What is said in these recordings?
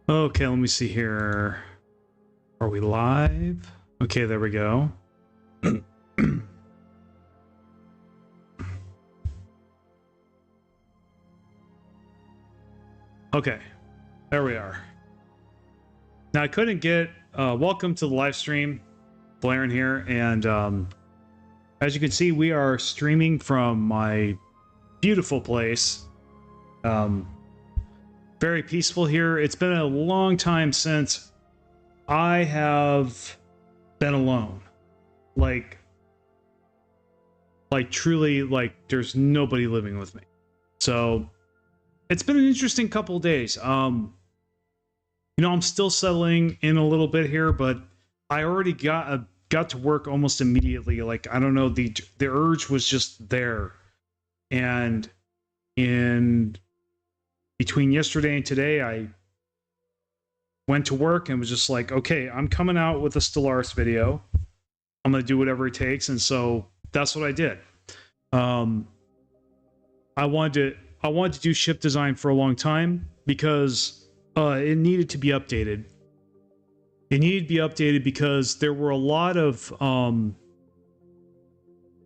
Okay, let me see here. Are we live? Okay, there we go. Okay, there we are. Now I couldn't get welcome to the live stream. Volairen here, and as you can see, we are streaming from my beautiful place. Very peaceful here. It's been a long time since I have been alone. Like truly, like there's nobody living with me. So it's been an interesting couple of days. I'm still settling in a little bit here, but I already got to work almost immediately. Like, I don't know, the urge was just there. And in between yesterday and today, I went to work and was just like, okay, I'm coming out with a Stellaris video. I'm going to do whatever it takes. And so that's what I did. I wanted to do ship design for a long time because it needed to be updated. It needed to be updated because there were a lot of...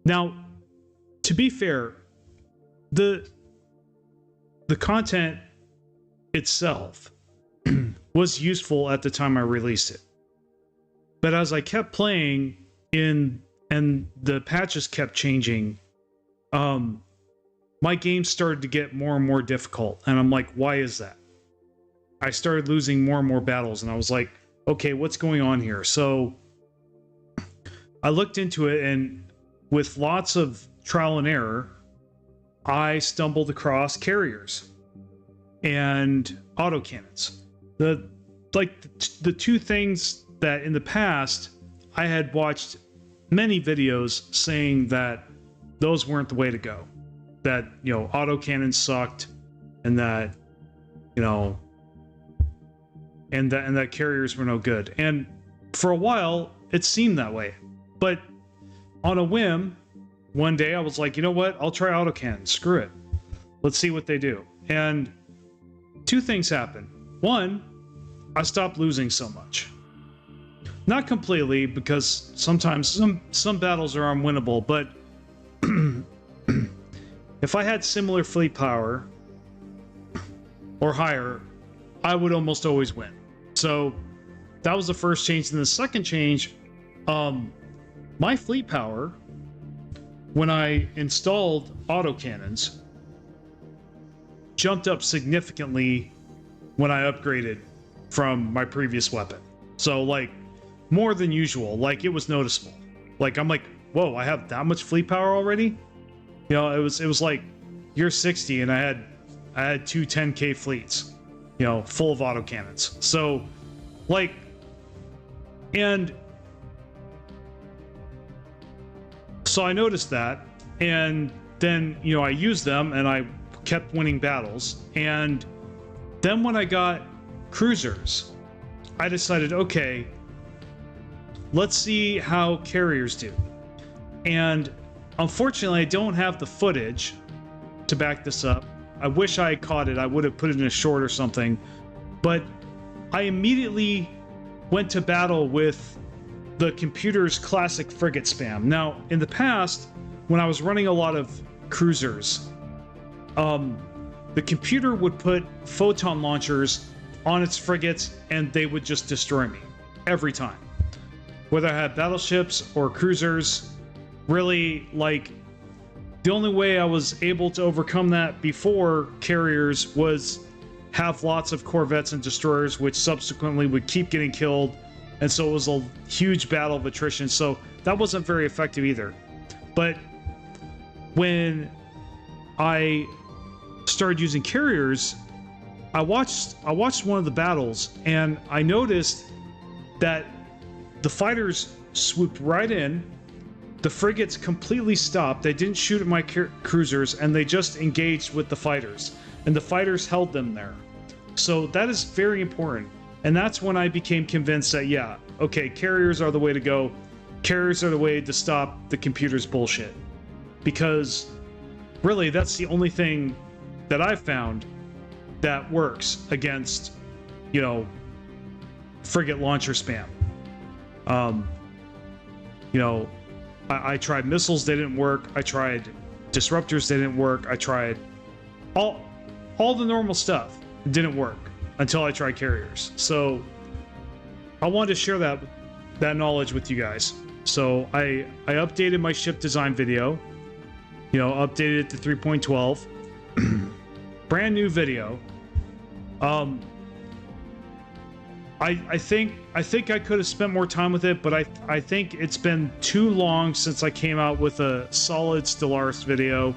Now, to be fair, the content itself was useful at the time I released it. But as I kept playing and the patches kept changing, my game started to get more and more difficult. And I'm like, why is that? I started losing more and more battles, and I was like, okay, what's going on here? So I looked into it, and with lots of trial and error, I stumbled across carriers and autocannons. The two things that in the past I had watched many videos saying that those weren't the way to go. That, autocannons sucked, and that, and that carriers were no good. And for a while, it seemed that way. But on a whim, one day I was like, you know what? I'll try autocannons. Screw it. Let's see what they do. And two things happened. One, I stopped losing so much. Not completely, because sometimes some battles are unwinnable, but if I had similar fleet power or higher, I would almost always win. So that was the first change. And the second change, my fleet power, when I installed autocannons, jumped up significantly when I upgraded from my previous weapon. So, like, more than usual. Like, it was noticeable. Like, I'm like, whoa, I have that much fleet power already? It was like year 60, and I had two 10K fleets, full of autocannons. So, like, and so I noticed that, and then, I used them, and I kept winning battles. And then when I got cruisers, I decided, okay, let's see how carriers do. And unfortunately, I don't have the footage to back this up. I wish I had caught it. I would have put it in a short or something. But I immediately went to battle with the computer's classic frigate spam. Now, in the past, when I was running a lot of cruisers, the computer would put photon launchers on its frigates, and they would just destroy me every time. Whether I had battleships or cruisers, really, like, the only way I was able to overcome that before carriers was have lots of corvettes and destroyers, which subsequently would keep getting killed. And so it was a huge battle of attrition. So that wasn't very effective either. But when I started using carriers, I watched one of the battles, and I noticed that the fighters swooped right in. The frigates completely stopped. They didn't shoot at my cruisers, and they just engaged with the fighters. And the fighters held them there. So that is very important. And that's when I became convinced that, yeah, okay, carriers are the way to go. Carriers are the way to stop the computer's bullshit. Because really, that's the only thing that I've found that works against you know, frigate launcher spam. You know, I tried missiles, they didn't work. I tried disruptors, they didn't work. I tried all the normal stuff. It didn't work until I tried carriers. So I wanted to share that knowledge with you guys. So I updated my ship design video, you know, updated it to 3.12. Brand new video. I think I could have spent more time with it, but I think it's been too long since I came out with a solid Stellaris video.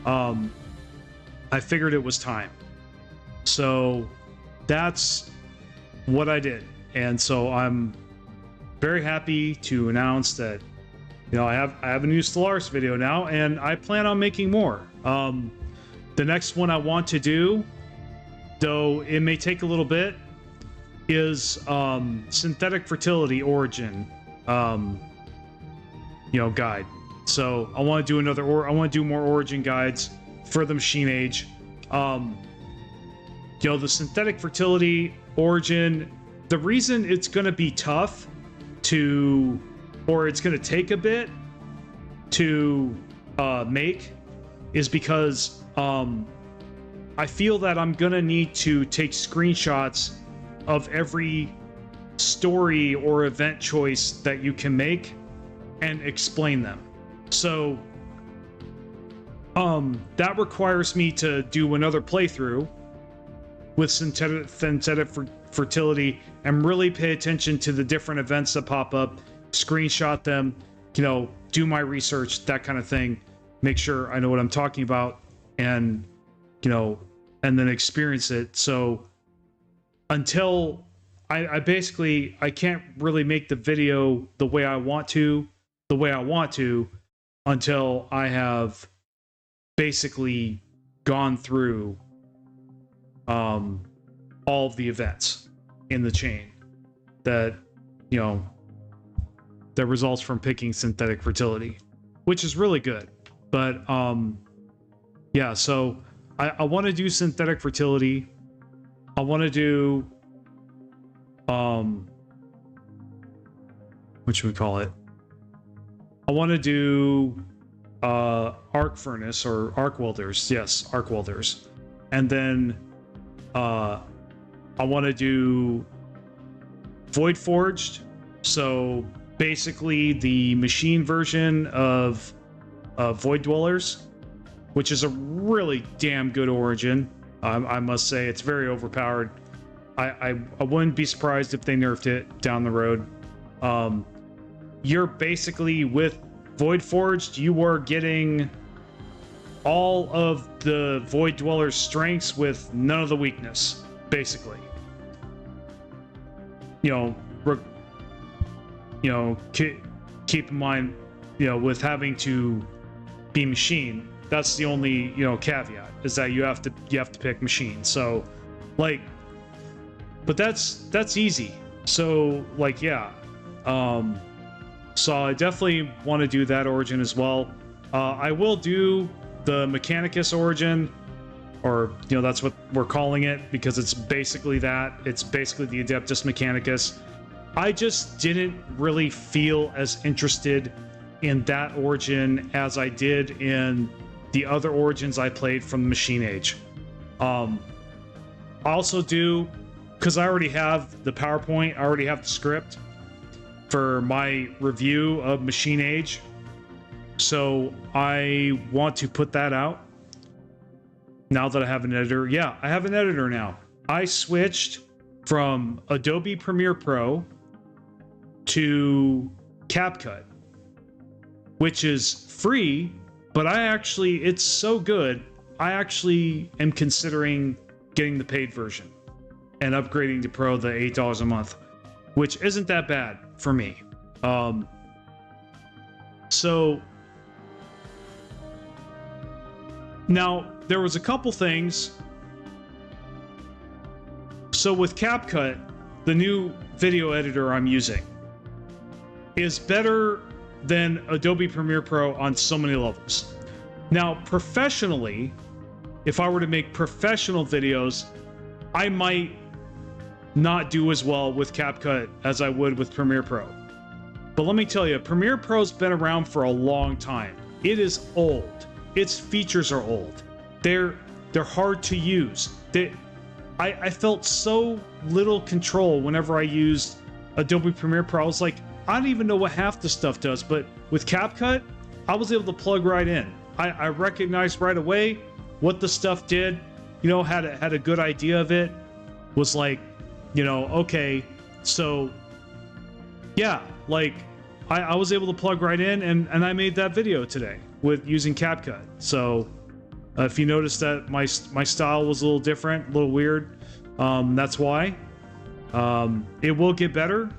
I figured it was time. So that's what I did. And so I'm very happy to announce that, you know, I have a new Stellaris video now, and I plan on making more. The next one I want to do, though it may take a little bit, is synthetic fertility origin, you know, guide. So I want to do I want to do more origin guides for the machine age. You know, the synthetic fertility origin, the reason it's going to be tough to, or it's going to take a bit to make, is because I feel that I'm going to need to take screenshots of every story or event choice that you can make and explain them. So that requires me to do another playthrough with synthetic fertility and really pay attention to the different events that pop up, screenshot them, you know, do my research, that kind of thing, make sure I know what I'm talking about, and, you know, and then experience it. So until I basically, I can't really make the video the way I want to until I have basically gone through all of the events in the chain that, you know, that results from picking synthetic fertility, which is really good. But yeah, so I want to do synthetic fertility. I want to do what should we call it? I want to do arc furnace or arc welders. Yes, arc welders. And then I want to do void forged. So basically the machine version of void dwellers, which is a really damn good origin. I must say it's very overpowered. I wouldn't be surprised if they nerfed it down the road. You're basically, with Void Forged, you are getting all of the Void Dweller's strengths with none of the weakness, basically. You know, keep in mind, you know, with having to be machine, that's the only, you know, caveat, is that you have to pick machine. So, like, but that's easy. So, like, yeah. So I definitely want to do that origin as well. I will do the Mechanicus origin, or, you know, that's what we're calling it, because it's basically that. It's basically the Adeptus Mechanicus. I just didn't really feel as interested in that origin as I did in the other origins I played from the Machine Age. I also do, because I already have the PowerPoint, I already have the script for my review of Machine Age, so I want to put that out now that I have an editor. Yeah, I have an editor now. I switched from Adobe Premiere Pro to CapCut, which is free, but it's so good, I actually am considering getting the paid version and upgrading to Pro, the $8 a month, which isn't that bad for me. So now there was a couple things. So with CapCut, the new video editor I'm using is better than Adobe Premiere Pro on so many levels. Now, professionally, if I were to make professional videos, I might not do as well with CapCut as I would with Premiere Pro. But let me tell you, Premiere Pro's been around for a long time. It is old. Its features are old. They're hard to use. I felt so little control whenever I used Adobe Premiere Pro. I was like, I don't even know what half the stuff does, but with CapCut, I was able to plug right in. I recognized right away what the stuff did, you know, had a good idea of it, was like, you know, okay, so yeah, like I was able to plug right in, and I made that video today with using CapCut. So if you notice that my style was a little different, a little weird, that's why. It will get better,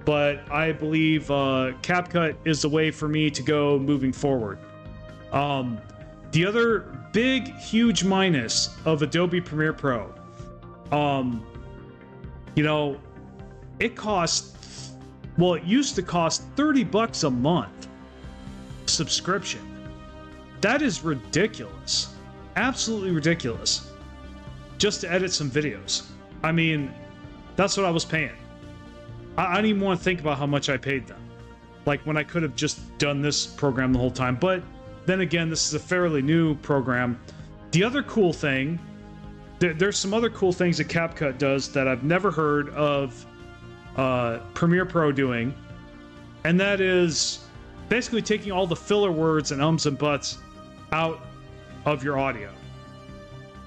but I believe CapCut is the way for me to go moving forward. The other big, huge minus of Adobe Premiere Pro, you know, it costs, well, it used to cost $30 a month subscription. That is ridiculous. Absolutely ridiculous. Just to edit some videos. I mean, that's what I was paying. I don't even want to think about how much I paid them. Like when I could have just done this program the whole time. But then again, this is a fairly new program. The other cool thing, there's some other cool things that CapCut does that I've never heard of Premiere Pro doing. And that is basically taking all the filler words and ums and buts out of your audio,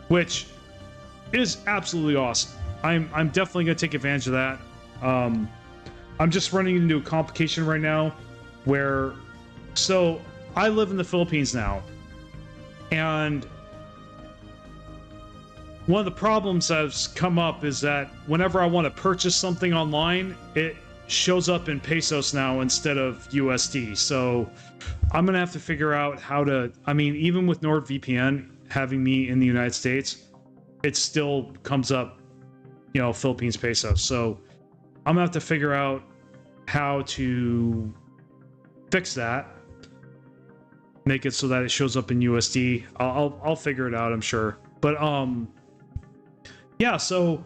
which is absolutely awesome. I'm definitely going to take advantage of that. I'm just running into a complication right now where, so I live in the Philippines now, and one of the problems that's come up is that whenever I want to purchase something online, it shows up in pesos now instead of USD. So I'm going to have to figure out how to, I mean, even with NordVPN having me in the United States, it still comes up, you know, Philippines pesos. So I'm gonna have to figure out how to fix that, make it so that it shows up in USD. I'll figure it out, I'm sure. But yeah. So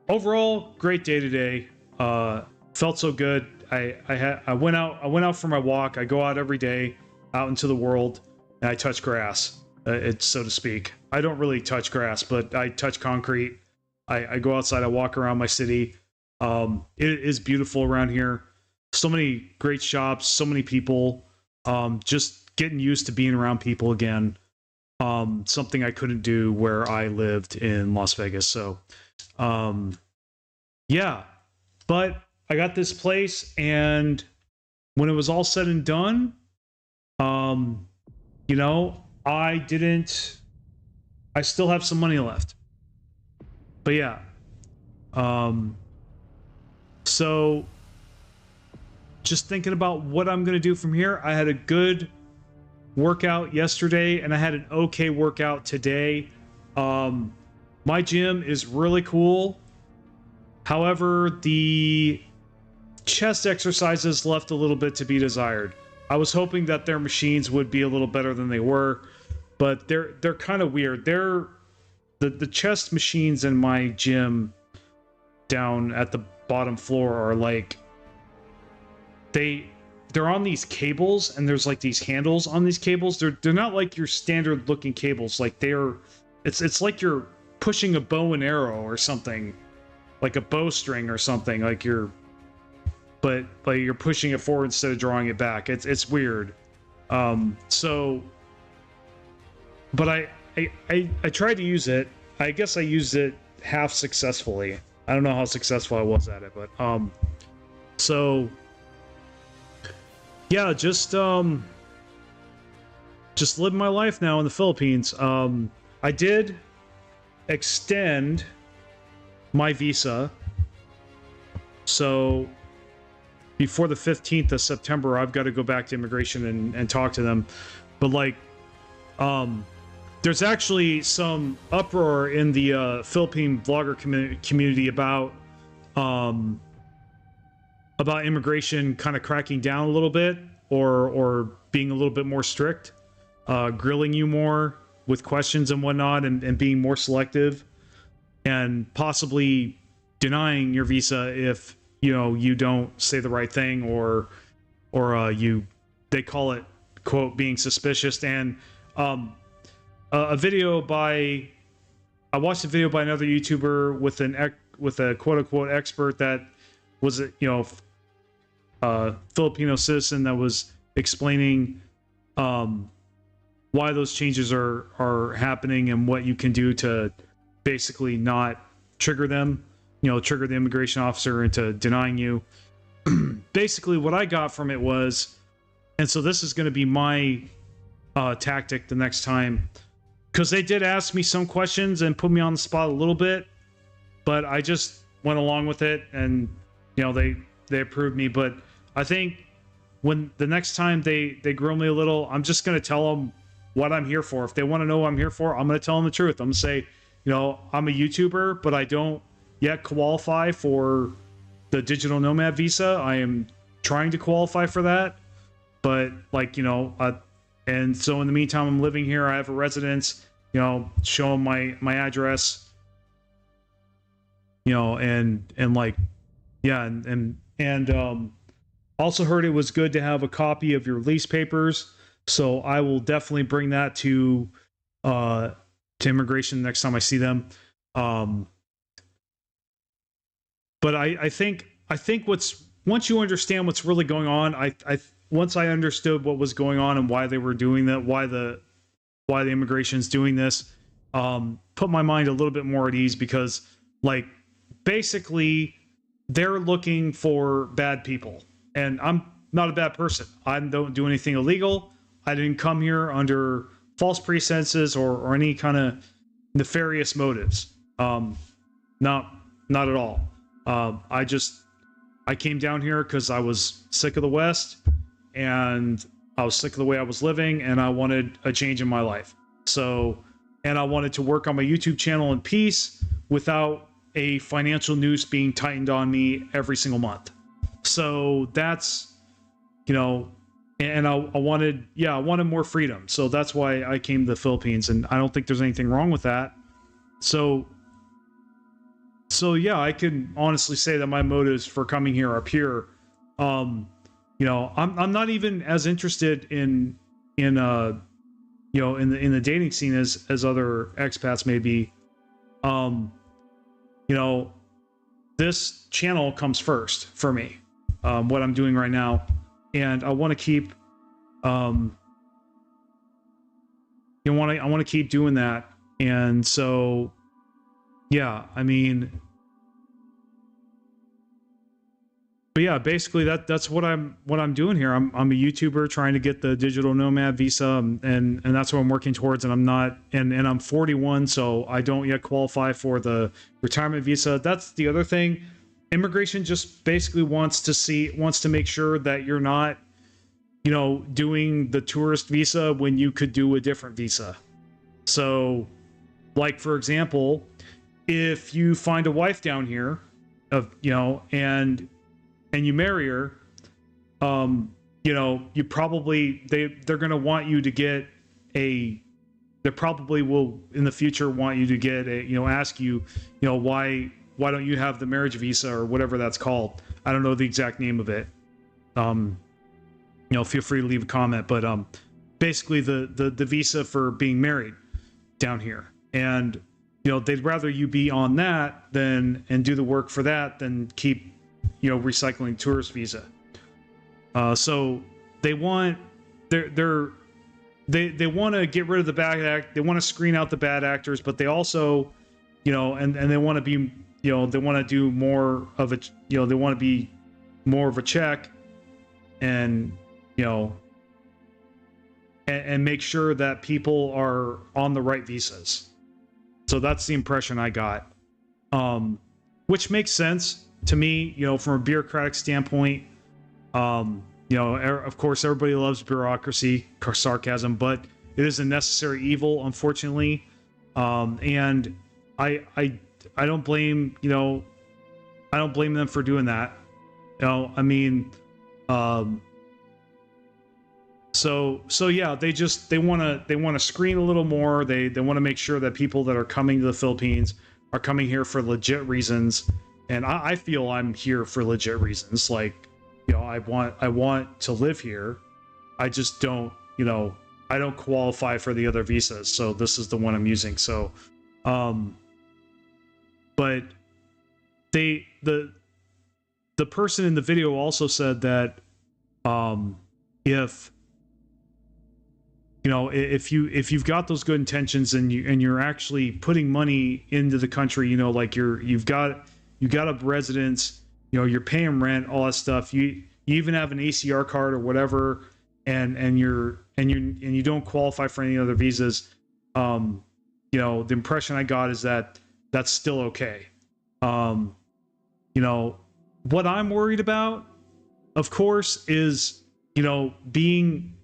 overall, great day today. Felt so good. I went out for my walk. I go out every day out into the world, and I touch grass. It's so to speak. I don't really touch grass, but I touch concrete. I go outside. I walk around my city. It is beautiful around here. So many great shops. So many people. Just getting used to being around people again. Something I couldn't do where I lived in Las Vegas. So, yeah. But I got this place, and when it was all said and done, you know, I still have some money left. But yeah. So just thinking about what I'm going to do from here. I had a good workout yesterday, and I had an okay workout today. My gym is really cool. However, the chest exercises left a little bit to be desired. I was hoping that their machines would be a little better than they were, but they're kind of weird. The chest machines in my gym down at the bottom floor are like, they're on these cables, and there's like these handles on these cables. They're not like your standard looking cables. Like it's like you're pushing a bow and arrow or something, like a bowstring or something. But you're pushing it forward instead of drawing it back. It's weird. So, but I tried to use it. I guess I used it half successfully. I don't know how successful I was at it, but so yeah, just living my life now in the Philippines. I did extend my visa, so before the 15th of September, I've got to go back to immigration and talk to them. But like, there's actually some uproar in the Philippine vlogger community about immigration kind of cracking down a little bit, or being a little bit more strict, grilling you more with questions and whatnot, and being more selective, and possibly denying your visa if you don't say the right thing, or they call it, quote, being suspicious. And a video by I watched a video by another YouTuber with a quote unquote expert that was a Filipino citizen that was explaining why those changes are happening and what you can do to basically not trigger them, trigger the immigration officer into denying you. Basically what I got from it was, and so this is going to be my tactic the next time, because they did ask me some questions and put me on the spot a little bit, but I just went along with it, and they approved me. But I think when the next time they grill me a little, I'm just going to tell them what I'm here for. If they want to know what I'm here for, I'm going to tell them the truth. I'm going to say, I'm a YouTuber, but I don't yet qualify for the digital nomad visa. I am trying to qualify for that, but and so in the meantime, I'm living here. I have a residence, show them my address, and also heard it was good to have a copy of your lease papers. So I will definitely bring that to immigration next time I see them. But I think once you understand what's really going on, once I understood what was going on and why they were doing that, why the immigration's doing this, put my mind a little bit more at ease, because basically they're looking for bad people, and I'm not a bad person. I don't do anything illegal. I didn't come here under false pretenses or any kind of nefarious motives. Not at all. I came down here because I was sick of the West, and I was sick of the way I was living, and I wanted a change in my life. So, and I wanted to work on my YouTube channel in peace without a financial noose being tightened on me every single month. So that's, and I wanted more freedom. So that's why I came to the Philippines, and I don't think there's anything wrong with that. So yeah, I can honestly say that my motives for coming here are pure. I'm not even as interested in the dating scene as other expats may be. This channel comes first for me, what I'm doing right now, and I want to keep I want to keep doing that. And so yeah, but yeah, basically that's what I'm doing here. I'm a YouTuber trying to get the digital nomad visa, and that's what I'm working towards. And I'm not, and I'm 41, so I don't yet qualify for the retirement visa. That's the other thing. Immigration just basically wants to make sure that you're not, doing the tourist visa when you could do a different visa. So, for example, if you find a wife down here, and you marry her, you probably, they're going to want you to get they probably will in the future want you to get ask you, why don't you have the marriage visa or whatever that's called? I don't know the exact name of it. Feel free to leave a comment, but basically the visa for being married down here, and they'd rather you be on that and do the work for that than keep recycling tourist visa. So they want they want to get rid of the bad act. They want to screen out the bad actors, but they also, and they want to be, they want to do more of a, they want to be more of a check, and and make sure that people are on the right visas. So that's the impression I got, which makes sense to me, from a bureaucratic standpoint. Of course, everybody loves bureaucracy, sarcasm, but it is a necessary evil, unfortunately. And I don't blame, I don't blame them for doing that. So yeah, they want to screen a little more. They want to make sure that people that are coming to the Philippines are coming here for legit reasons, and I feel I'm here for legit reasons. Like, you know, I want to live here. I just don't, you know, I don't qualify for the other visas, so this is the one I'm using. So, but the person in the video also said that if you know, if you've got those good intentions and you're actually putting money into the country, you know, like you've got a residence, you know, you're paying rent, all that stuff. You even have an ACR card or whatever, and you don't qualify for any other visas. You know, the impression I got is that that's still okay. You know, what I'm worried about, of course, is, you know, being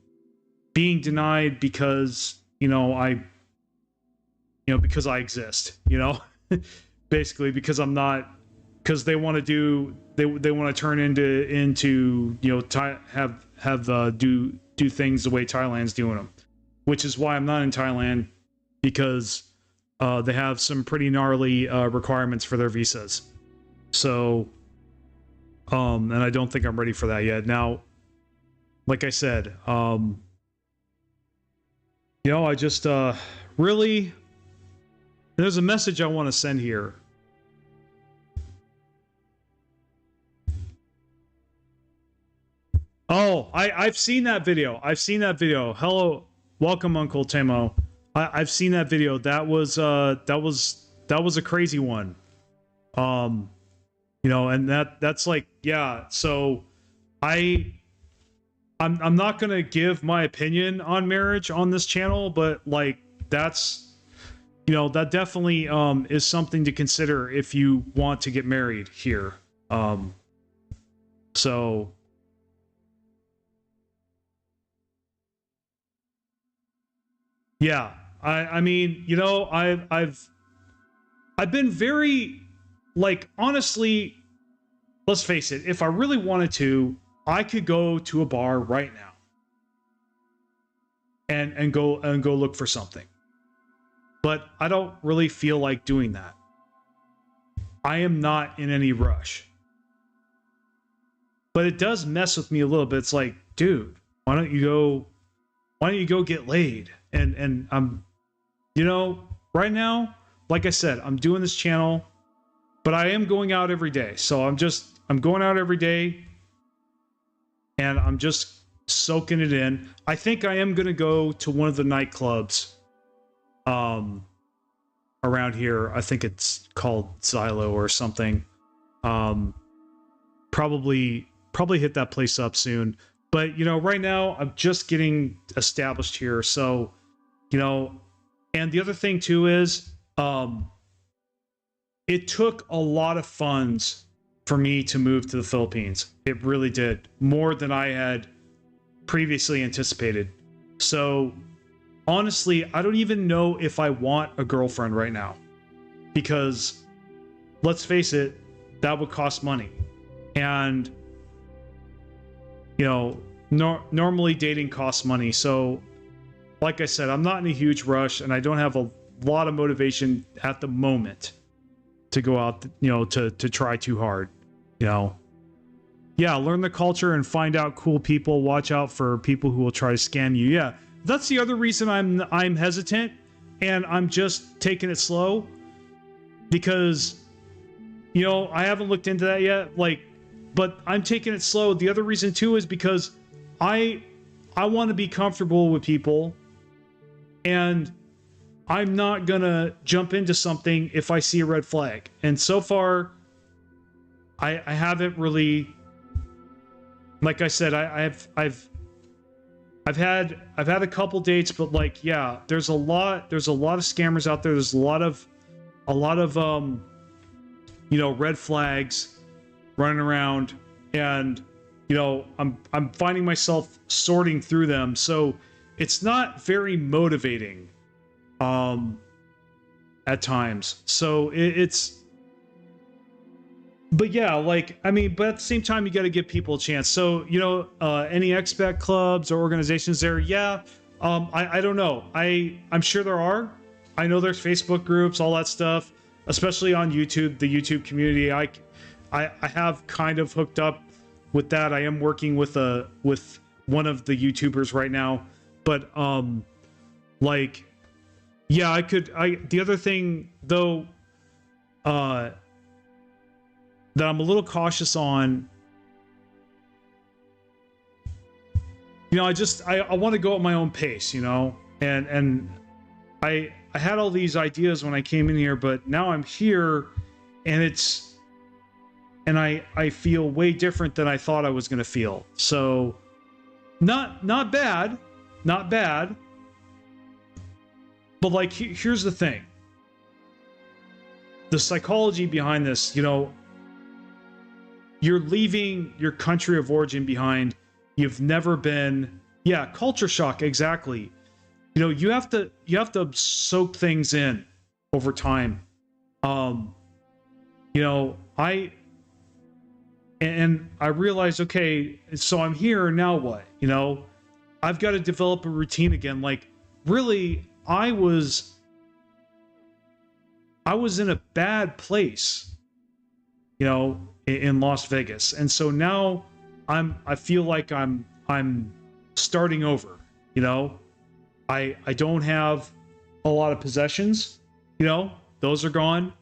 denied because, you know, because I exist, you know, basically because I'm not, because they want to turn into, you know, do things the way Thailand's doing them, which is why I'm not in Thailand, because they have some pretty gnarly requirements for their visas. So, and I don't think I'm ready for that yet. Now, like I said, you know, I just really, there's a message I want to send here. Oh, I've seen that video. I've seen that video. Hello, welcome, Uncle Temo. I've seen that video. That was a crazy one. You know, and that's like, yeah. So I'm not going to give my opinion on marriage on this channel, but like that's, you know, that definitely is something to consider if you want to get married here. So yeah, I mean, you know, I've been very, like, honestly, let's face it, if I really wanted to, I could go to a bar right now and go look for something. But I don't really feel like doing that. I am not in any rush. But it does mess with me a little bit. It's like, dude, why don't you go get laid? And I'm, you know, right now, like I said, I'm doing this channel, but I am going out every day. So I'm going out every day, and I'm just soaking it in. I think I am going to go to one of the nightclubs around here. I think it's called Xylo or something. Probably hit that place up soon. But, you know, right now I'm just getting established here. So, you know, and the other thing too is it took a lot of funds for me to move to the Philippines. It really did, more than I had previously anticipated. So honestly, I don't even know if I want a girlfriend right now, because let's face it, that would cost money. And, you know, normally dating costs money. So like I said, I'm not in a huge rush, and I don't have a lot of motivation at the moment to go out, you know, to try too hard, you know. Yeah, learn the culture and find out cool people. Watch out for people who will try to scam you. Yeah, that's the other reason I'm hesitant, and I'm just taking it slow, because, you know, I haven't looked into that yet. Like, but I'm taking it slow. The other reason too is because I want to be comfortable with people, and I'm not gonna jump into something if I see a red flag. And so far, I haven't really. Like I said, I've had a couple dates, but like, yeah, there's a lot of scammers out there. There's a lot of you know, red flags running around, and, you know, I'm finding myself sorting through them. So it's not very motivating at times. So but yeah, like, I mean, but at the same time, you got to give people a chance. So, you know, any expat clubs or organizations there? Yeah. I don't know. I'm sure there are. I know there's Facebook groups, all that stuff. especially on YouTube, the YouTube community. I have kind of hooked up with that. I am working with one of the YouTubers right now, but like, yeah, the other thing though, that I'm a little cautious on, you know, I want to go at my own pace, you know, and I had all these ideas when I came in here, but now I'm here and I feel way different than I thought I was going to feel. So not bad, but like, here's the thing. The psychology behind this, you know, you're leaving your country of origin behind. You've never been, yeah, culture shock, exactly. You know, you have to soak things in over time. You know, I realized, okay, so I'm here, now what? You know, I've got to develop a routine again. Like, really, I was in a bad place, you know, in Las Vegas. And so now I feel like I'm starting over, you know. I don't have a lot of possessions, you know, those are gone.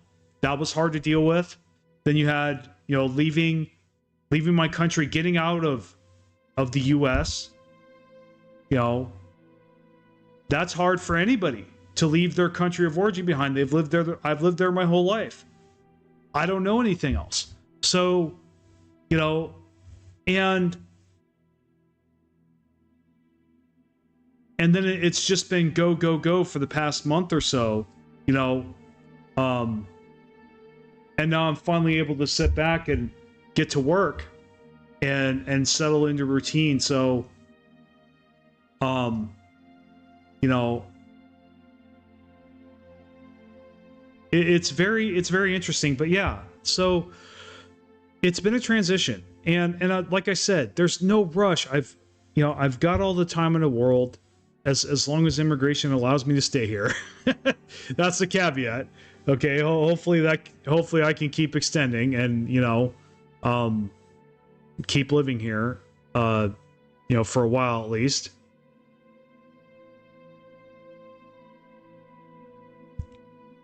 That was hard to deal with. Then you had, you know, leaving my country, getting out of the US, you know, that's hard for anybody to leave their country of origin behind. I've lived there my whole life. I don't know anything else. So, you know, and then it's just been go, go, go for the past month or so, you know. And now I'm finally able to sit back and get to work and settle into routine. So, you know, it's very interesting. But yeah, so it's been a transition, and like I said, there's no rush. I've got all the time in the world, as long as immigration allows me to stay here. That's the caveat. Okay, hopefully I can keep extending and, you know, keep living here, you know, for a while at least.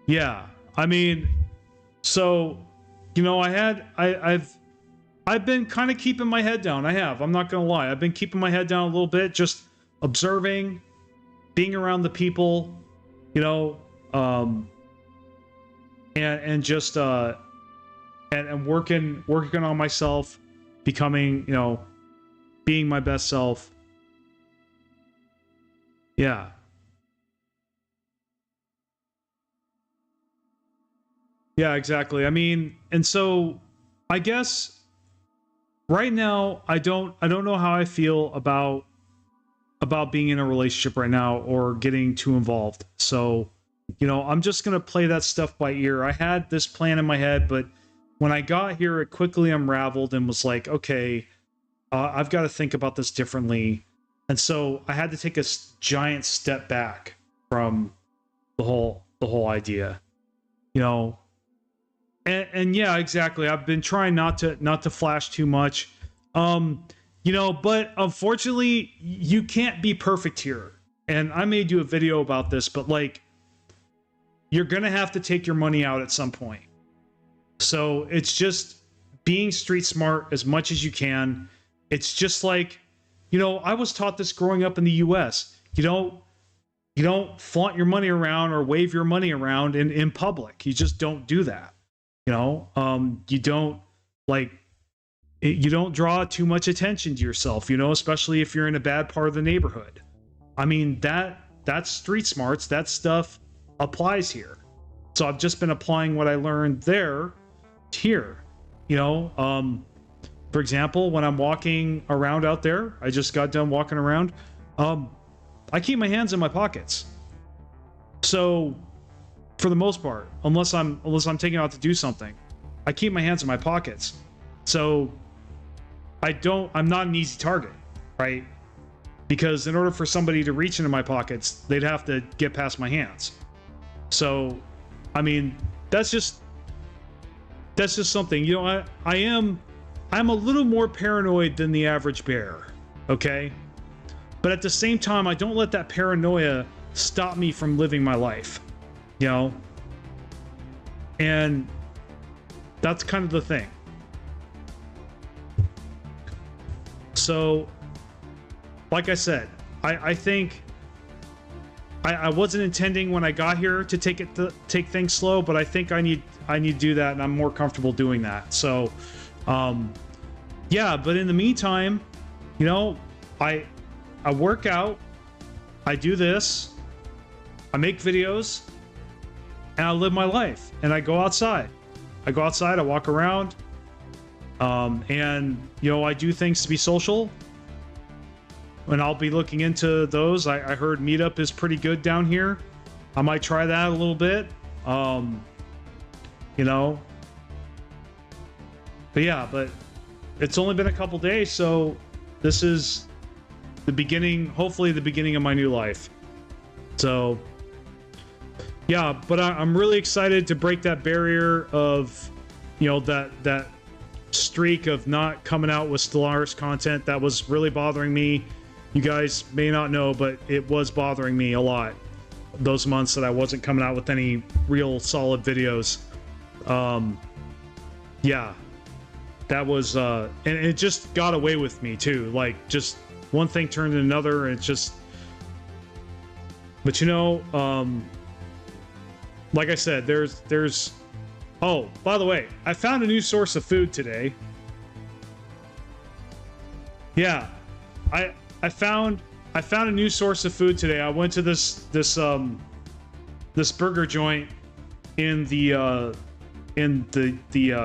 Yeah, I mean, so, you know, I've been kind of keeping my head down. I'm not gonna lie. I've been keeping my head down a little bit, just observing, being around the people, you know, and just and working on myself, becoming, you know, being my best self. Yeah. Yeah, exactly. I mean, and so I guess right now I don't know how I feel about being in a relationship right now or getting too involved. So, you know, I'm just going to play that stuff by ear. I had this plan in my head, but when I got here, it quickly unraveled and was like, okay, I've got to think about this differently. And so I had to take a giant step back from the whole idea, you know. And yeah, exactly. I've been trying not to flash too much. You know, but unfortunately, you can't be perfect here. And I may do a video about this, but like, you're going to have to take your money out at some point. So it's just being street smart as much as you can. It's just like, you know, I was taught this growing up in the US. You don't flaunt your money around or wave your money around in public. You just don't do that. You know, you don't draw too much attention to yourself, you know, especially if you're in a bad part of the neighborhood. I mean, that's street smarts. That stuff applies here. So I've just been applying what I learned there here, you know. For example, when I'm walking around out there, I just got done walking around. I keep my hands in my pockets. So for the most part, unless I'm taking out to do something, I keep my hands in my pockets. So I'm not an easy target, right? Because in order for somebody to reach into my pockets, they'd have to get past my hands. So, I mean, that's just something. You know, I'm a little more paranoid than the average bear, okay? But at the same time, I don't let that paranoia stop me from living my life, you know? And that's kind of the thing. So, like I said, I think I wasn't intending when I got here to take things slow, but I think I need to do that, and I'm more comfortable doing that. So, yeah. But in the meantime, you know, I work out, I do this, I make videos, and I live my life. And I go outside. I walk around, and you know, I do things to be social. And I'll be looking into those. I heard Meetup is pretty good down here. I might try that a little bit. You know. But yeah, but it's only been a couple days, so this is the beginning, hopefully the beginning of my new life. So yeah, but I'm really excited to break that barrier of, you know, that streak of not coming out with Stellaris content that was really bothering me. You guys may not know, but it was bothering me a lot those months that I wasn't coming out with any real solid videos. Yeah, that was, and it just got away with me too. Like, just one thing turned into another, and it's just, but you know, like I said, there's, oh, by the way, I found a new source of food today. Yeah, I found a new source of food today. I went to this burger joint in the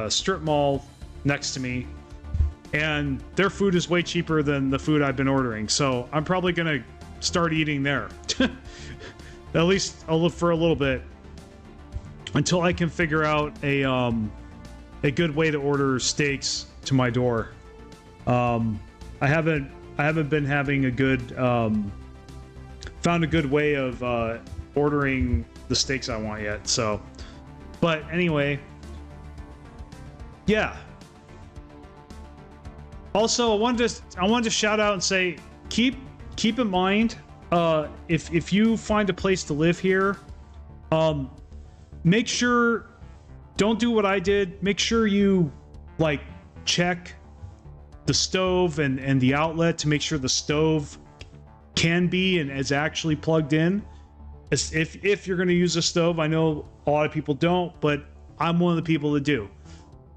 strip mall next to me, and their food is way cheaper than the food I've been ordering. So I'm probably gonna start eating there, at least I'll live for a little bit until I can figure out a good way to order steaks to my door. I haven't been having a good, found a good way of ordering the steaks I want yet. So, but anyway, yeah. Also, I wanted to shout out and say, keep in mind, if you find a place to live here, make sure, don't do what I did. Make sure you like check the stove and the outlet to make sure the stove can be and is actually plugged in. If you're going to use a stove, I know a lot of people don't, but I'm one of the people that do.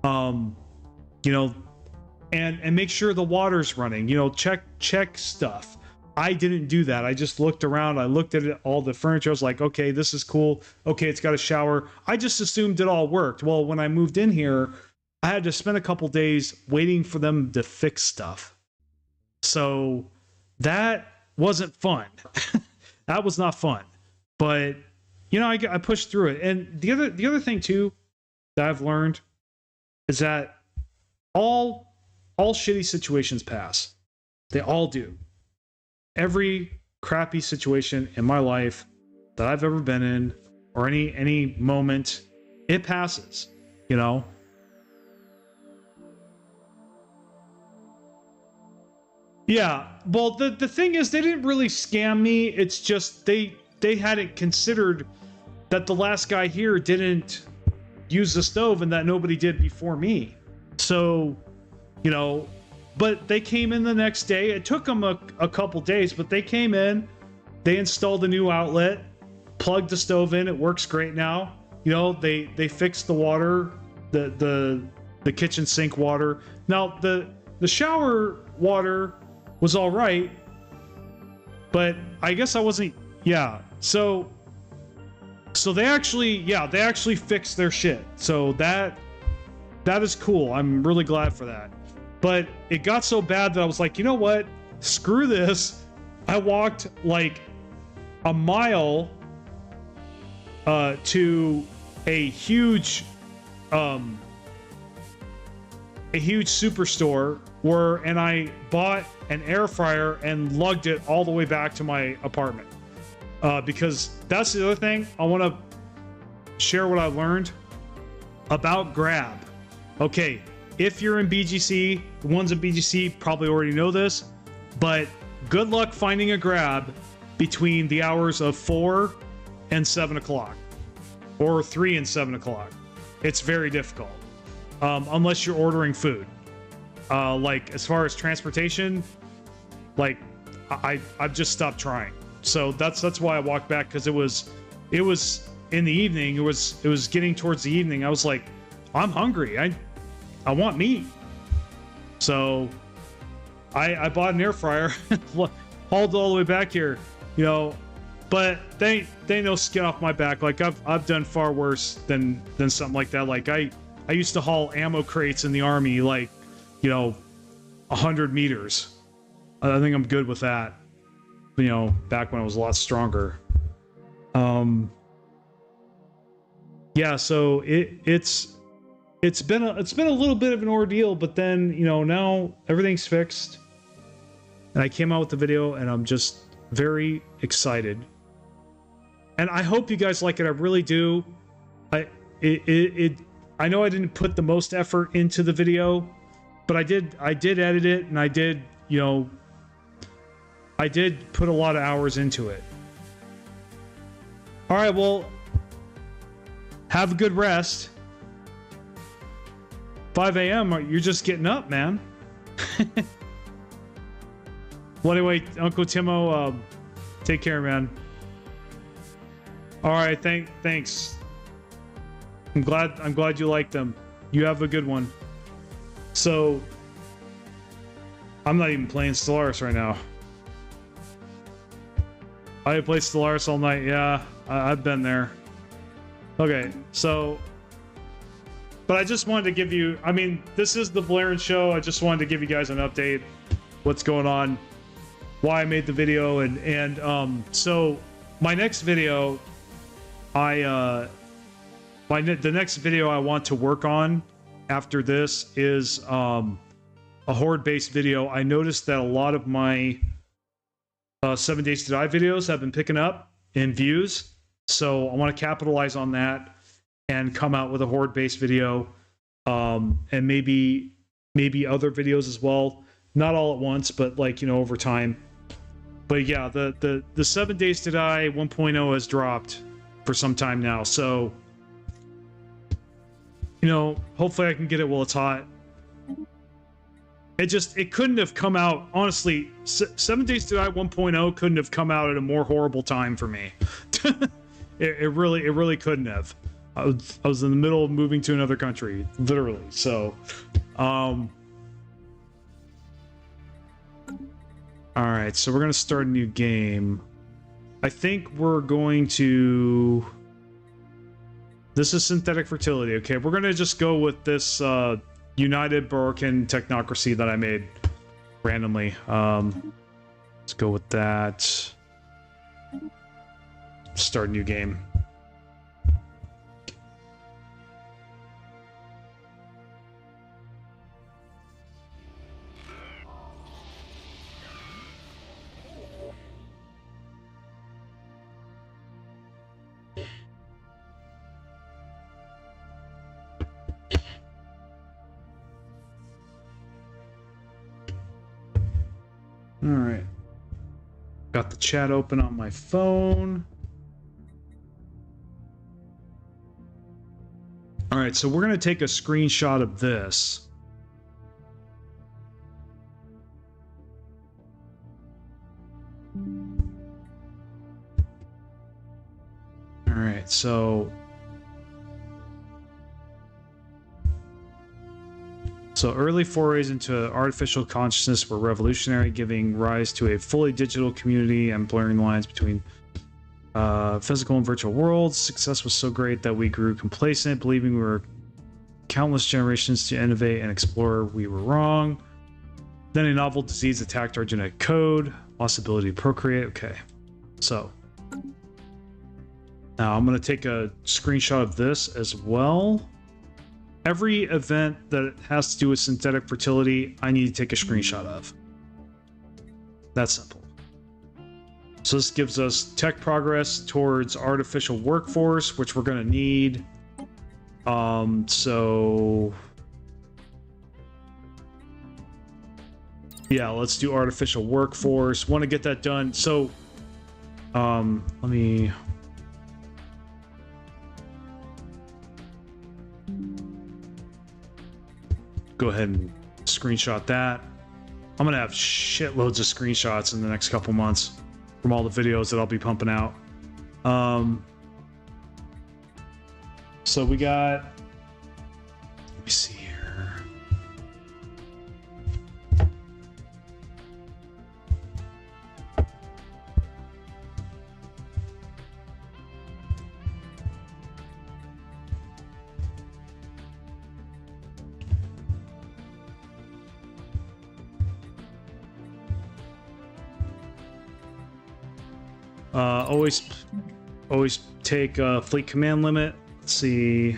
You know, and make sure the water's running. You know, check stuff. I didn't do that. I just looked around. I looked at it, all the furniture. I was like, okay, this is cool. Okay, it's got a shower. I just assumed it all worked. Well, when I moved in here, I had to spend a couple days waiting for them to fix stuff. So that wasn't fun. That was not fun. But you know, I pushed through it. And the other thing too that I've learned is that all shitty situations pass. They all do. Every crappy situation in my life that I've ever been in, or any moment, it passes, you know? Yeah, well, the thing is, they didn't really scam me. It's just they hadn't considered that the last guy here didn't use the stove and that nobody did before me. So, you know, but they came in the next day. It took them a couple days, but they came in, they installed a new outlet, plugged the stove in. It works great now. You know, they fixed the water, the kitchen sink water. Now the shower water was all right, but I guess I wasn't. Yeah. So they actually fixed their shit. So that is cool. I'm really glad for that. But it got so bad that I was like, you know what? Screw this. I walked like a mile to a huge superstore and I bought an air fryer and lugged it all the way back to my apartment. Because that's the other thing. I want to share what I learned. about grab. Okay, if you're in BGC, the ones in BGC probably already know this, but good luck finding a grab between the hours of 4 and 7 o'clock, or 3 and 7 o'clock. It's very difficult, unless you're ordering food. Like as far as transportation, like I've just stopped trying. So that's why I walked back, because it was in the evening. It was getting towards the evening. I was like, I'm hungry. I want meat. So I bought an air fryer, hauled all the way back here, you know. But they no skin off my back. Like I've done far worse than something like that. Like I used to haul ammo crates in the army, like, you know, 100 meters. I think I'm good with that. You know, back when I was a lot stronger. Yeah, so it's been a little bit of an ordeal, but then, you know, now everything's fixed. And I came out with the video, and I'm just very excited. And I hope you guys like it. I really do. I know I didn't put the most effort into the video, but I did edit it, and I did, you know, I did put a lot of hours into it. All right, well, have a good rest. 5 a.m. You're just getting up, man. Well, anyway, Uncle Timo, take care, man. All right, thanks. I'm glad you liked them. You have a good one. So, I'm not even playing Stellaris right now. I played Stellaris all night. Yeah, I've been there. Okay, so, but I just wanted to give you, I mean, this is the Volairen show. I just wanted to give you guys an update, what's going on, why I made the video, and so my next video, the next video I want to work on after this is a horde-based video. I noticed that a lot of my 7 Days to Die videos have been picking up in views, so I want to capitalize on that and come out with a horde-based video, and maybe other videos as well. Not all at once, but, like, you know, over time. But yeah, the 7 Days to Die 1.0 has dropped for some time now, so, you know, hopefully I can get it while it's hot. It couldn't have come out, honestly, 7 Days to Die 1.0 couldn't have come out at a more horrible time for me. it really couldn't have. I was in the middle of moving to another country, literally. So, all right, so we're gonna start a new game. I think we're going to. This is synthetic fertility. Okay, we're gonna just go with this United Barocan technocracy that I made randomly. Let's go with that. Start a new game. All right. Got the chat open on my phone. All right, so we're going to take a screenshot of this. All right, so early forays into artificial consciousness were revolutionary, giving rise to a fully digital community and blurring lines between physical and virtual worlds. Success was so great that we grew complacent, believing we were countless generations to innovate and explore. We were wrong. Then a novel disease attacked our genetic code, lost ability to procreate. Okay, so now I'm going to take a screenshot of this as well. Every event that has to do with synthetic fertility, I need to take a screenshot of. That's simple. So this gives us tech progress towards artificial workforce, which we're going to need. So yeah, let's do artificial workforce. Want to get that done. So let me go ahead and screenshot that. I'm gonna have shitloads of screenshots in the next couple months from all the videos that I'll be pumping out. So we got, let me see here. Always take fleet command limit. Let's see.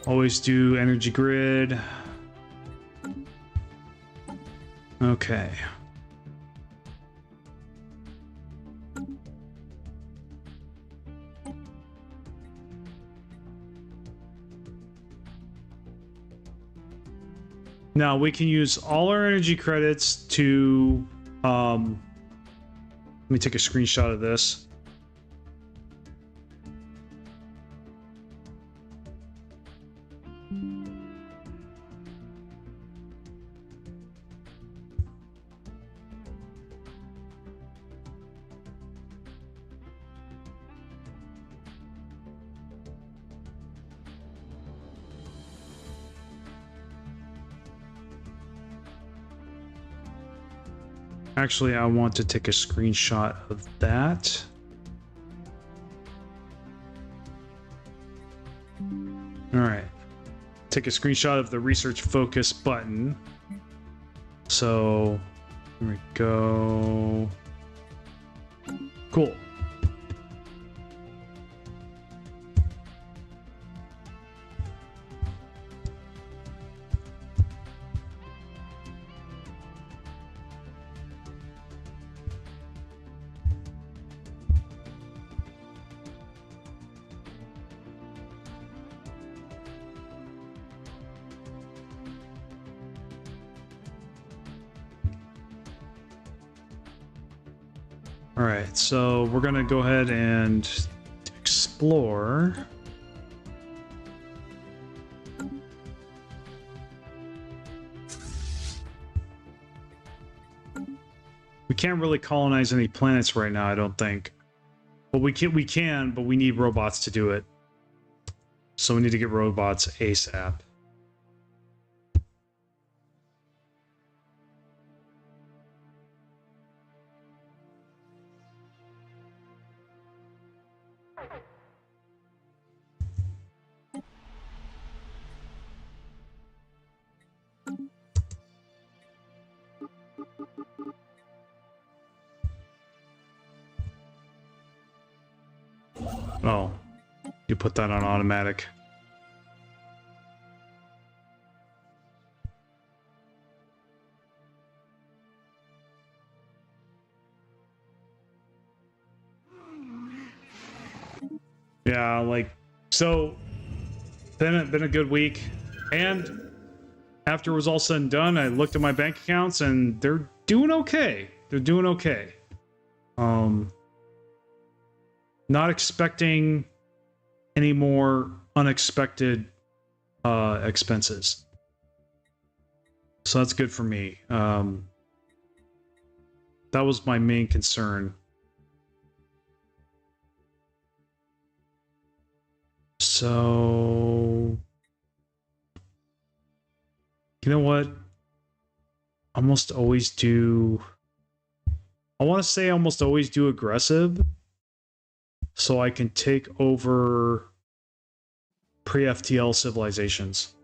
Always do energy grid. Okay. Now we can use all our energy credits to, let me take a screenshot of this. Actually, I want to take a screenshot of that. All right. Take a screenshot of the research focus button. So, here we go. Cool. All right, so we're gonna go ahead and explore. We can't really colonize any planets right now, I don't think. Well, we can, but we need robots to do it. So we need to get robots ASAP. Oh, you put that on automatic. Yeah, like, so, been a good week, and after it was all said and done, I looked at my bank accounts, and they're doing okay. They're doing okay. Not expecting any more unexpected expenses. So that's good for me. That was my main concern. So, you know what? Almost always do. I want to say almost always do aggressive, so I can take over pre-FTL civilizations.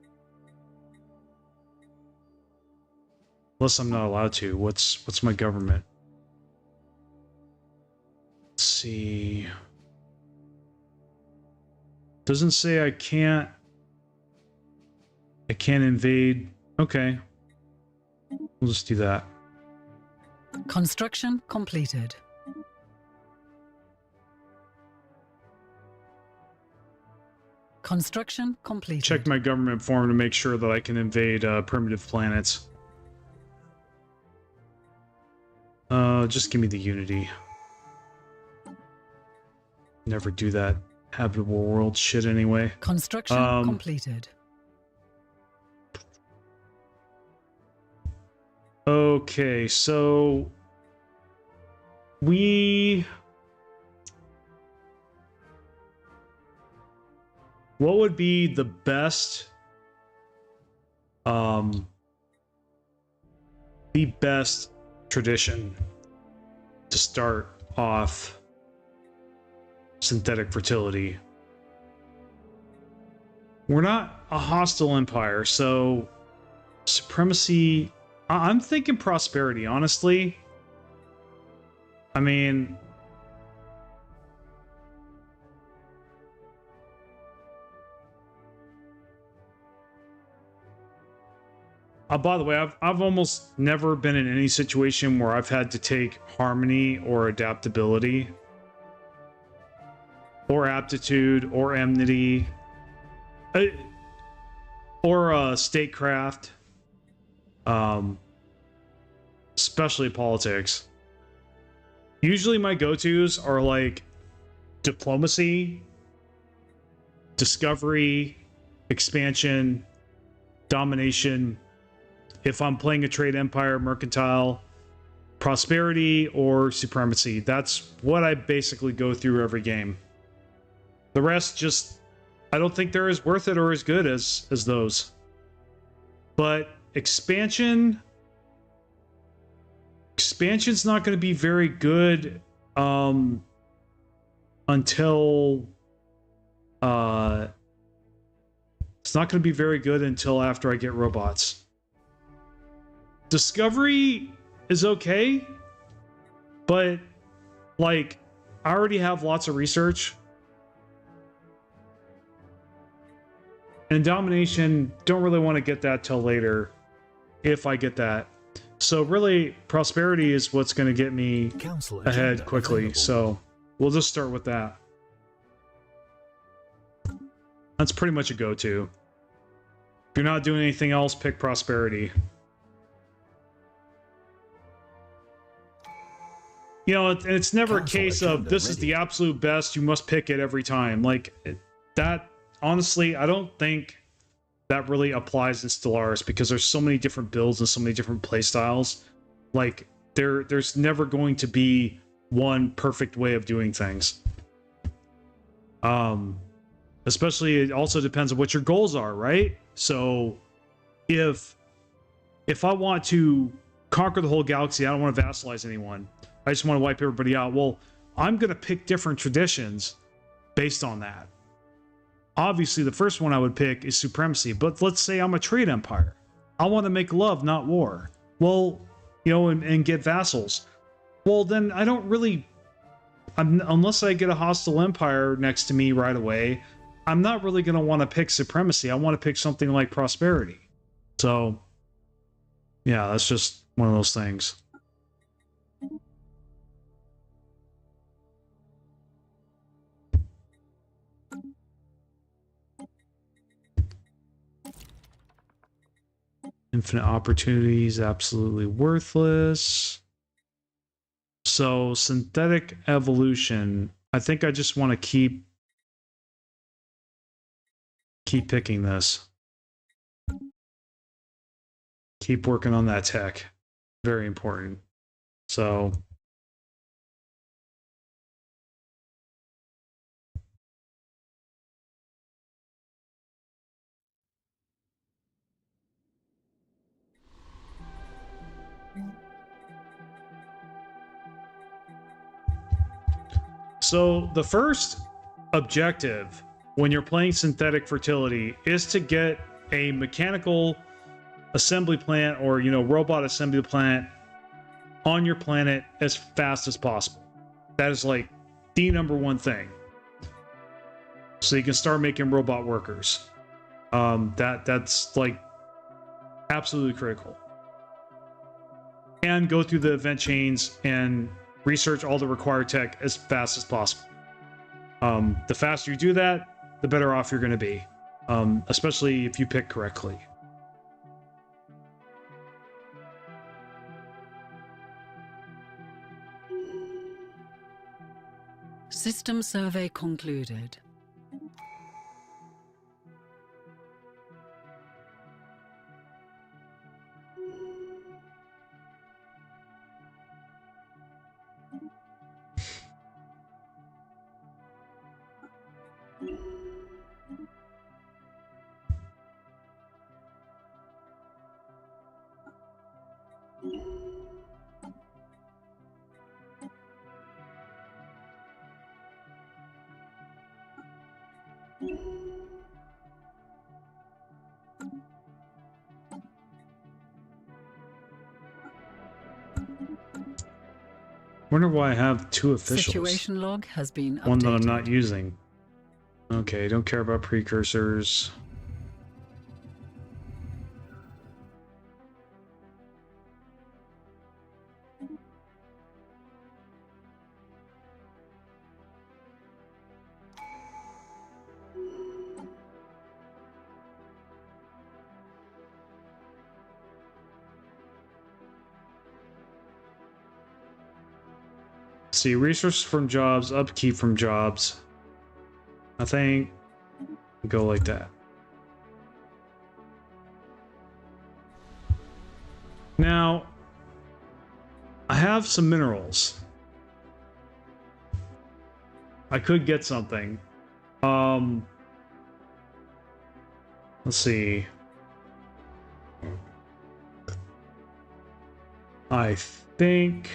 Unless I'm not allowed to. What's my government? Let's see. Doesn't say I can't invade. Okay. We'll just do that. Construction completed. Construction completed. Check my government form to make sure that I can invade primitive planets. Just give me the Unity. Never do that habitable world shit anyway. Construction completed. Okay, so what would be the best tradition to start off synthetic fertility? We're not a hostile empire, so supremacy. I'm thinking prosperity, honestly. I mean, by the way, I've almost never been in any situation where I've had to take harmony or adaptability or aptitude or enmity or statecraft, especially politics. Usually my go-tos are like diplomacy, discovery, expansion, domination. If I'm playing a trade empire, mercantile, prosperity, or supremacy. That's what I basically go through every game. The rest just, I don't think they're as worth it or as good as those. But expansion's not going to be very good until it's not going to be very good until after I get robots. Discovery is okay, but like I already have lots of research. And domination, don't really want to get that till later, if I get that. So really, prosperity is what's going to get me ahead quickly. So we'll just start with that. That's pretty much a go-to. If you're not doing anything else, pick prosperity. You know, it's never a case of this is the absolute best, you must pick it every time. Like, that, honestly, I don't think that really applies in Stellaris because there's so many different builds and so many different playstyles. Like, there's never going to be one perfect way of doing things. Especially, it also depends on what your goals are, right? So, if I want to conquer the whole galaxy, I don't want to vassalize anyone. I just want to wipe everybody out. Well, I'm going to pick different traditions based on that. Obviously, the first one I would pick is supremacy, but let's say I'm a trade empire. I want to make love, not war. Well, you know, and get vassals. Well, then I don't really, unless I get a hostile empire next to me right away, I'm not really going to want to pick supremacy. I want to pick something like prosperity. So, yeah, that's just one of those things. Infinite opportunities, absolutely worthless. So, synthetic evolution. I think I just want to keep picking this. Keep working on that tech. Very important. So, the first objective when you're playing synthetic fertility is to get a mechanical assembly plant or, you know, robot assembly plant on your planet as fast as possible. That is like the #1 thing. So you can start making robot workers. That's like absolutely critical. and go through the event chains and research all the required tech as fast as possible. The faster you do that, the better off you're going to be, especially if you pick correctly. System survey concluded. Wonder why I have two officials. Situation log has been updated. One that I'm not using. Okay, don't care about precursors. See, resources from jobs, upkeep from jobs. I think go like that. Now, I have some minerals. I could get something. Let's see. I think.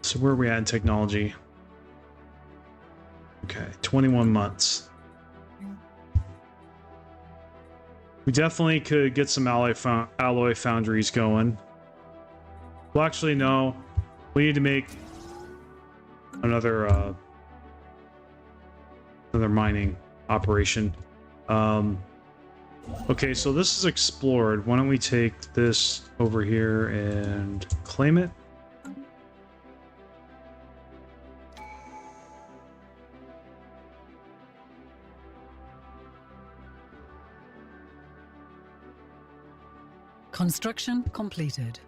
So where are we at in technology? Okay, 21 months. We definitely could get some alloy foundries going. Well, actually, no. We need to make another mining operation. Okay, so this is explored. Why don't we take this over here and claim it? Construction completed.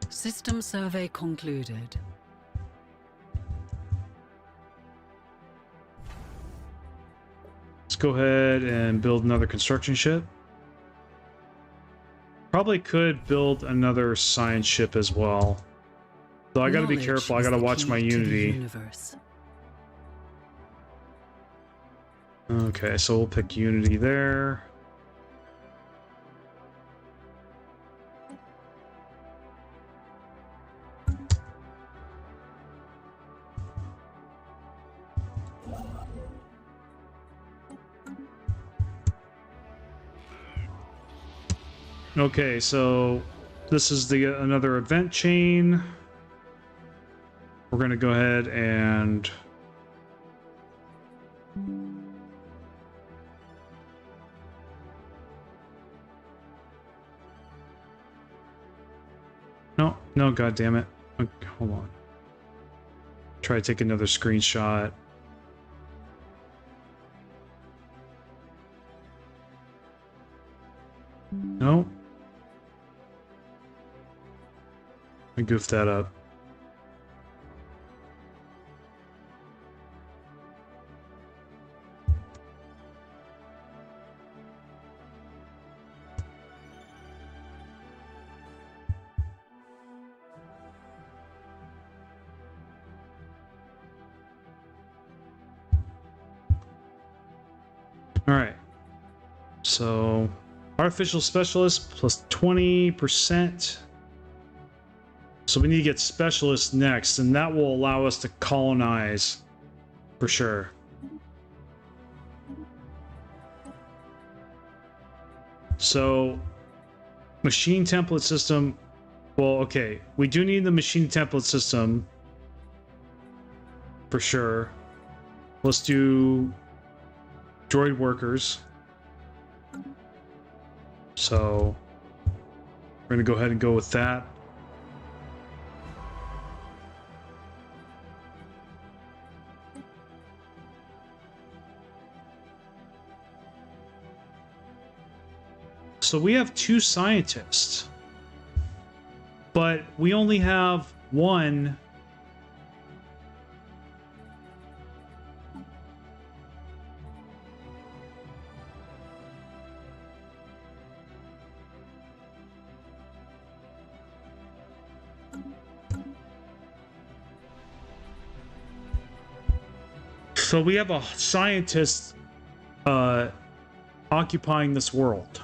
System survey concluded. Let's go ahead and build another construction ship. Probably could build another science ship as well. So I gotta be careful, I gotta watch my Unity. Okay, so we'll pick Unity there. Okay, so this is the another event chain. We're going to go ahead and no, god damn it. Okay, hold on. Try to take another screenshot. No. I goofed that up. All right. So, artificial specialist plus 20%. So we need to get specialists next, and that will allow us to colonize for sure. So, machine template system. Well, okay, we do need the machine template system. for sure. Let's do droid workers. So we're going to go ahead and go with that. So we have 2 scientists, but we only have 1. So we have a scientist occupying this world.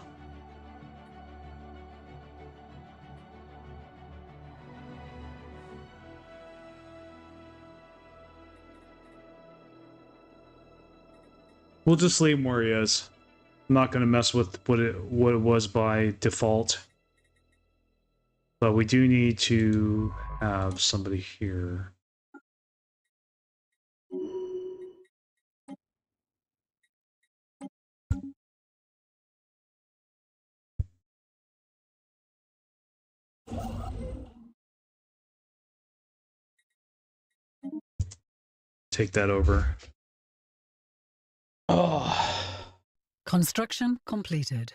We'll just leave him where he is. I'm not going to mess with what it was by default. But we do need to have somebody here. Take that over. Oh. Construction completed.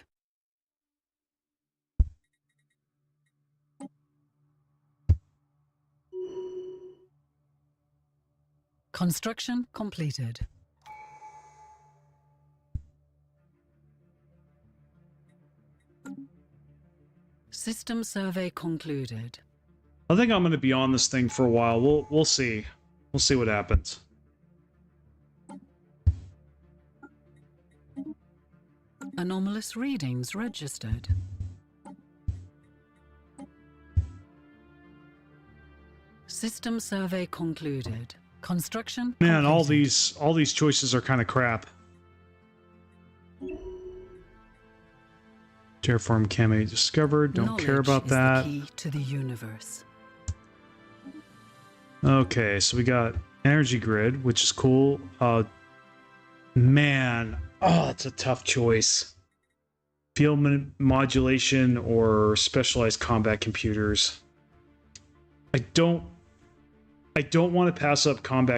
Construction completed. System survey concluded. I think I'm going to be on this thing for a while. We'll see. We'll see what happens. Anomalous readings registered. System survey concluded. Construction Man, completed. all these choices are kind of crap. Terraform can't be discovered. Don't care about that. The key to the universe. Okay, so we got energy grid, which is cool. Man, it's a tough choice. Field modulation or specialized combat computers. I don't want to pass up combat